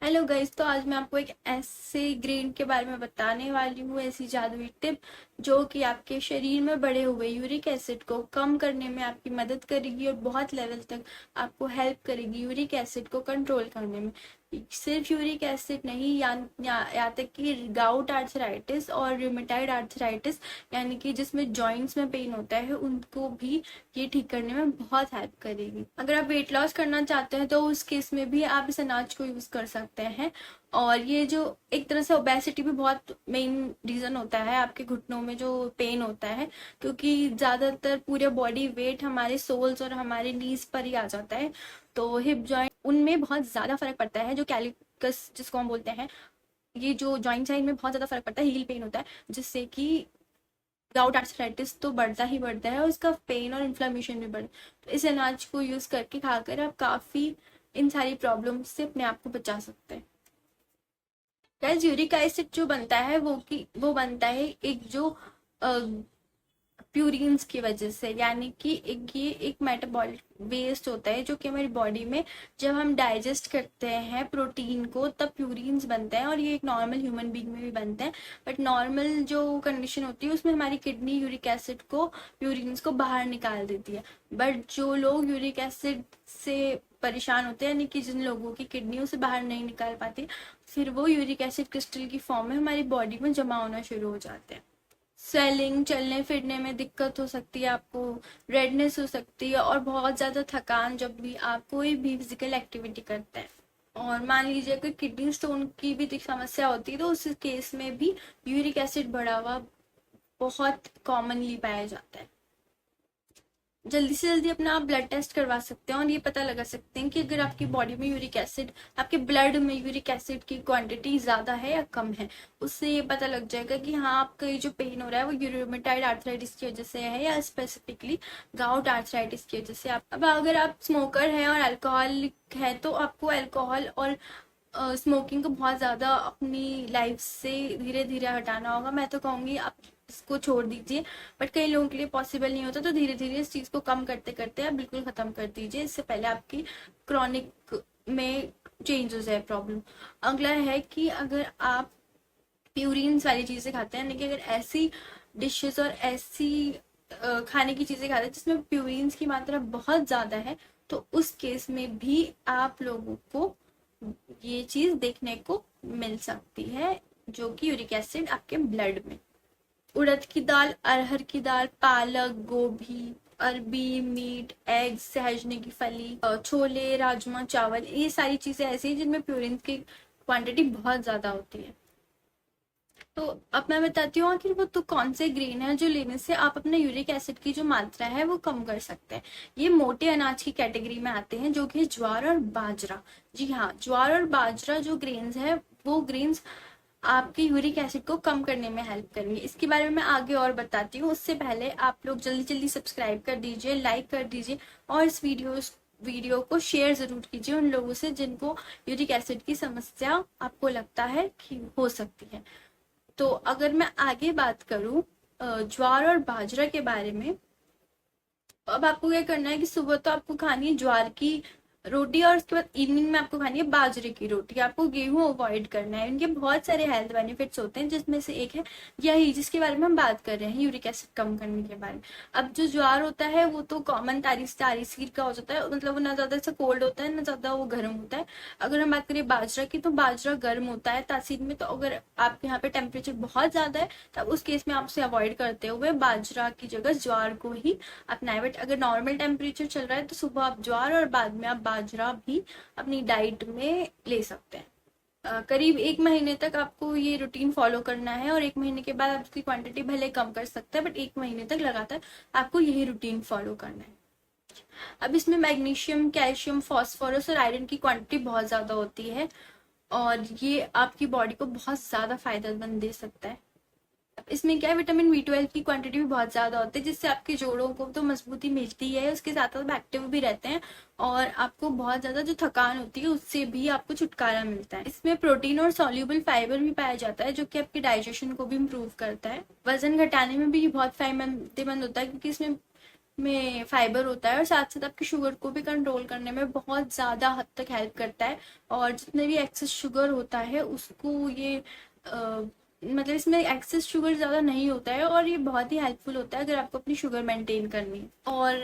Hello guys, तो आज मैं आपको एक ऐसे ग्रेन के बारे में बताने वाली हूँ, ऐसी जादुई टिप जो कि आपके शरीर में बढ़े हुए यूरिक एसिड को कम करने में आपकी मदद करेगी और बहुत लेवल तक आपको हेल्प करेगी यूरिक एसिड को कंट्रोल करने में। सिर्फ यूरिक एसिड नहीं, यहाँ तक कि गाउट आर्थराइटिस और रूमेटाइड आर्थराइटिस यानी कि जिसमें जॉइंट्स में पेन होता है उनको भी ये ठीक करने में बहुत हेल्प करेगी। अगर आप वेट लॉस करना चाहते हैं तो उस केस में भी आप इस अनाज को यूज कर सकते हैं। और ये जो एक तरह से ओबेसिटी भी बहुत मेन रीजन होता है आपके घुटनों में जो पेन होता है, क्योंकि ज्यादातर पूरे बॉडी वेट हमारे सोल्स और हमारे नीज पर ही आ जाता है। तो हिप जॉइंट उनमें बहुत ज्यादा फर्क पड़ता है, जो कैलिकस जिसको हम बोलते हैं, ये जो जॉइंट साइड में बहुत ज्यादा फर्क पड़ता है, हील पेन होता है, जिससे कि गाउट आर्थराइटिस तो बढ़ता ही बढ़ता है और उसका पेन और इन्फ्लेमेशन भी बढ़ता है। तो इस अनाज को यूज करके खाकर आप काफी इन सारी प्रॉब्लम से अपने आप को बचा सकते हैं। गाइस, यूरिक एसिड जो बनता है वो बनता है एक जो प्यूरिन्स की वजह से, यानी कि ये एक मेटाबॉलिक वेस्ट होता है जो कि हमारी बॉडी में जब हम डाइजेस्ट करते हैं प्रोटीन को तब प्यूरिन्स बनते हैं, और ये एक नॉर्मल ह्यूमन बीइंग में भी बनते हैं। बट नॉर्मल जो कंडीशन होती है उसमें हमारी किडनी यूरिक एसिड को प्यूरिन्स को बाहर निकाल देती है। बट जो लोग यूरिक एसिड से परेशान होते हैं, यानी कि जिन लोगों की किडनी उसे बाहर नहीं निकाल पाती, फिर वो यूरिक एसिड क्रिस्टल की फॉर्म में हमारी बॉडी में जमा होना शुरू हो जाते हैं। स्वेलिंग, चलने फिरने में दिक्कत हो सकती है आपको, रेडनेस हो सकती है और बहुत ज्यादा थकान जब भी आप कोई भी फिजिकल एक्टिविटी करते हैं। और मान लीजिए अगर किडनी स्टोन की भी समस्या होती है तो उस केस में भी यूरिक एसिड बढ़ा हुआ बहुत कॉमनली पाया जाता है। जल्दी से जल्दी अपना आप ब्लड टेस्ट करवा सकते हैं और ये पता लगा सकते हैं कि अगर आपकी बॉडी में यूरिक एसिड, आपके ब्लड में यूरिक एसिड की क्वांटिटी ज्यादा है या कम है। उससे ये पता लग जाएगा कि हाँ, आपका ये जो पेन हो रहा है वो यूरोमेटाइड आर्थराइटिस की वजह से है या स्पेसिफिकली गाउट आर्थराइटिस की वजह से। अब अगर आप स्मोकर हैं और अल्कोहलिक है तो आपको अल्कोहल और स्मोकिंग को बहुत ज्यादा अपनी लाइफ से धीरे धीरे हटाना होगा। मैं तो कहूंगी आप इसको छोड़ दीजिए, बट कई लोगों के लिए पॉसिबल नहीं होता, तो धीरे धीरे इस चीज को कम करते करते आप बिल्कुल खत्म कर दीजिए, इससे पहले आपकी क्रॉनिक में चेंज हो जाए प्रॉब्लम। अगला है कि अगर आप प्यूरिन्स वाली चीजें खाते हैं, यानी कि अगर ऐसी डिशेस और ऐसी खाने की चीजें खाते हैं जिसमें प्यूरिन्स की मात्रा बहुत ज्यादा है, तो उस केस में भी आप लोगों को ये चीज देखने को मिल सकती है, जो कि यूरिक एसिड आपके ब्लड में। उड़द की दाल, अरहर की दाल, पालक, गोभी, अरबी, मीट, एग, सहजने की फली, छोले, राजमा चावल, ये सारी चीजें ऐसी हैं जिनमें प्यूरिन की क्वांटिटी बहुत ज्यादा होती है। तो अब मैं बताती हूँ आखिर वो तो कौन से ग्रेन है जो लेने से आप अपने यूरिक एसिड की जो मात्रा है वो कम कर सकते हैं। ये मोटे अनाज की कैटेगरी में आते हैं, जो कि ज्वार और बाजरा। जी हाँ, ज्वार और बाजरा जो ग्रेन्स है वो ग्रेन्स आपके यूरिक एसिड को कम करने में हेल्प करेंगे। इसके बारे में मैं आगे और बताती हूँ। उससे पहले आप लोग जल्दी जल्दी सब्सक्राइब कर दीजिए, लाइक कर दीजिए और इस वीडियो को शेयर जरूर कीजिए उन लोगों से जिनको यूरिक एसिड की समस्या आपको लगता है कि हो सकती है। तो अगर मैं आगे बात करूं ज्वार और बाजरा के बारे में, अब आपको क्या करना है कि सुबह तो आपको खानी है ज्वार की रोटी और उसके बाद इवनिंग में आपको खानी है बाजरे की रोटी। आपको गेहूं अवॉइड करना है। इनके बहुत सारे हेल्थ बेनिफिट्स होते हैं, जिसमें से एक है यही जिसके बारे में हम बात कर रहे हैं, यूरिक एसिड कम करने के बारे में। अब जो ज्वार होता है वो तो कॉमन तारीसीर का हो जाता है, मतलब वो ना ज्यादा ऐसा कोल्ड होता है ना ज्यादा वो गर्म होता है। अगर हम बात करें बाजरा की, तो बाजरा गर्म होता है तासीर में, तो अगर आपके यहाँ पे टेम्परेचर बहुत ज्यादा है तब उस केस में आप उसे अवॉइड करते हुए बाजरा की जगह ज्वार को ही अपनाए। बट अगर नॉर्मल टेम्परेचर चल रहा है तो सुबह आप ज्वार और बाद में आप बाजरा भी अपनी डाइट में ले सकते हैं। करीब 1 महीने तक आपको ये रूटीन फॉलो करना है और 1 महीने के बाद आप उसकी क्वांटिटी भले कम कर सकते हैं, बट 1 महीने तक लगातार आपको यही रूटीन फॉलो करना है। अब इसमें मैग्नीशियम, कैल्शियम, फास्फोरस और आयरन की क्वांटिटी बहुत ज्यादा होती है और ये आपकी बॉडी को बहुत ज्यादा फायदेमंद दे सकता है। इसमें क्या है, विटामिन B12 की क्वांटिटी भी बहुत ज्यादा होती है, जिससे आपके जोड़ों को तो मजबूती मिलती है, उसके साथ साथ एक्टिव भी रहते हैं और आपको बहुत ज्यादा जो थकान होती है उससे भी आपको छुटकारा मिलता है। इसमें प्रोटीन और सॉल्युबल फाइबर भी पाया जाता है, जो कि आपके डाइजेशन को भी इम्प्रूव करता है। वजन घटाने में भी बहुत फायदेमंद होता है, क्योंकि इसमें में फाइबर होता है और साथ साथ आपकी शुगर को भी कंट्रोल करने में बहुत ज़्यादा हद तक हेल्प करता है। और जितने भी एक्सेस शुगर होता है उसको ये मतलब इसमें एक्सेस शुगर ज़्यादा नहीं होता है और ये बहुत ही हेल्पफुल होता है अगर आपको अपनी शुगर मेंटेन करनी है। और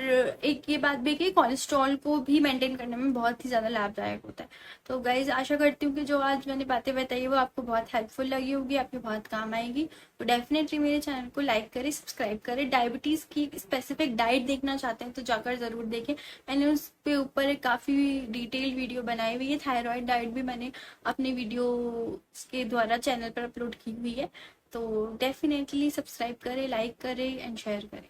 एक ये बात भी कि कोलेस्ट्रॉल को भी मेंटेन करने में बहुत ही ज़्यादा लाभदायक होता है। तो गाइज आशा करती हूँ कि जो आज मैंने बातें बताई वो आपको बहुत हेल्पफुल लगी होगी, आपके बहुत काम आएगी। तो डेफिनेटली मेरे चैनल को लाइक करें, सब्सक्राइब करें। डायबिटीज़ की स्पेसिफिक डाइट देखना चाहते हैं तो जाकर ज़रूर देखें। मैंने उस पे ऊपर एक काफ़ी डिटेल वीडियो बनाई हुई है। थायराइड डाइट भी मैंने अपने वीडियो के द्वारा चैनल पर अपलोड की हुई है। तो डेफिनेटली सब्सक्राइब करें, लाइक करें एंड शेयर करें।